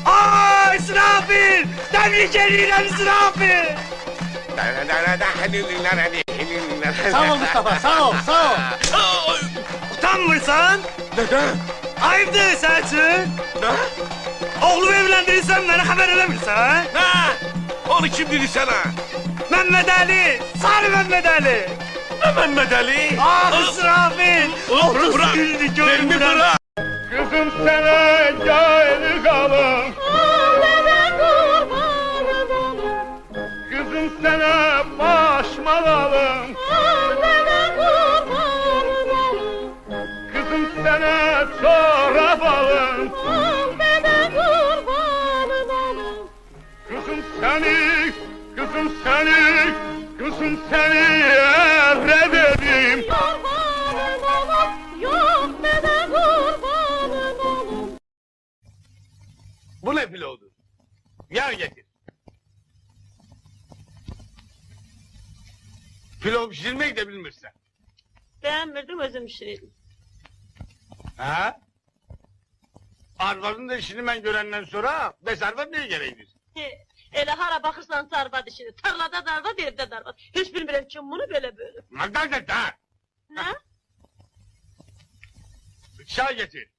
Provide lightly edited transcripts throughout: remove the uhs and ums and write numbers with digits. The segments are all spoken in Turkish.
Ay İsrafil! Tebrik ederim İsrafil! Sağ ol Mustafa, sağ ol, sağ ol. Utanmırsan? Neden? Ayıptır Selçuk! Ne? Oğlumu evlendirirsen bana haber edemirsen? Ne? Onu kim dedi sana? Mehmet Ali! Sarı Mehmet Ali! Ne Mehmet Ali? Ah İsrafil! Bırak, Güldü belimi gönlümden. bırak. Kızım sana gel kalım. Kızım sana başmalalım. Kızım sana çorap alın. Kızım seni, kızım seni, kızım seni evledelim. Bu ne pilavıdır? Yer getir. Pilav pişirmek de bilmirsen. Beğenmirdim özüm pişireydim. Ha? Arvadın da işini ben görenden sonra besarvat neye gereğidir? Ele hara bakırsan sarva dişini, tarlada darvat, evde darvat. Hiç bilmirəm kim bunu böyle böyle. Magdal et ha! Ne? Çay getir.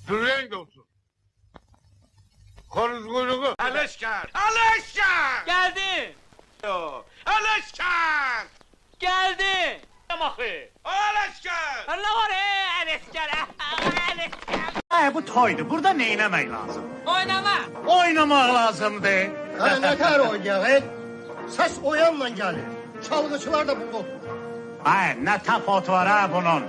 Pürrenk olsun. Koruz kuyruğu. Aleşkar! Aleşkar! Geldi! Aleşkar! Geldi! Yamakı! Aleşkar! Ne var Enesker? Enesker! Bu toydu. Burada neylemek lazım? Oynama! Oynamak lazımdı. Ne kadar oynayaq, Ses oyanla gelir. Çalgıçılar da burada oturur. Ay ne tapot var ha bunun.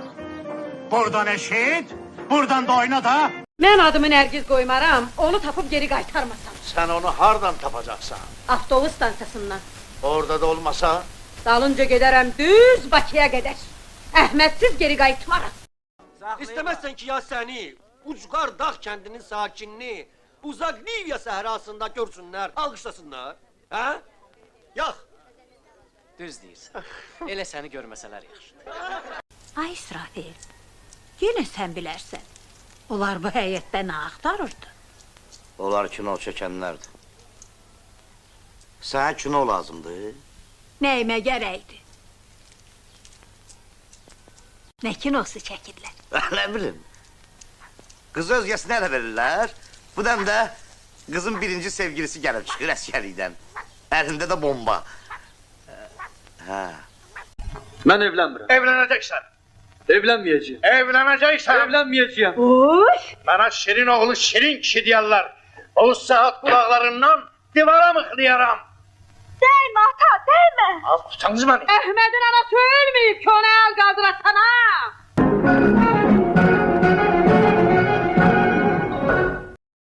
Buradan eşit, buradan da oyna da. Mən adımı Nərgiz qoymaram, onu tapıb geri qaytarmasam. Sen onu hardan tapacaksan? Avtobus stansiyasından. Orada da olmasa? Dalınca gedərəm düz Bakıya qədər. Əhmədsiz geri qayıtmaram. İstemezsen ki ya seni, ucgar dağ kendinin sakinliği, uzak Livya sahrasında görsünler, alkışlasınlar. Ha? Yak! Düz deyirsən. Elə səni görməsələr yaxşı. Ay İsrafil, yenə sən bilərsən. Onlar bu həyətdə nə axtarırdı? Onlar kino çəkənlərdir. Sana kino lazımdı. Nəyimə gərəkdi? Nə kinosu çəkirlər? Ne bileyim. Kızı özgesine de verirler. Bu da kızın birinci sevgilisi gelip çıkıyor askerlikten. Elinde de bomba. Ha. Ben evlenmirəm. Evleneceksen. Evlenmeyeceğim. Evleneceksen. Evlenmeyeceğim. Uy! Bana şirin oğlu şirin kişi diyorlar. O saat kulaklarından divara mıhlayaram. Değme ata, değme! Az tutanız beni. Əhmədin anası ölməyib, könəl qaldıra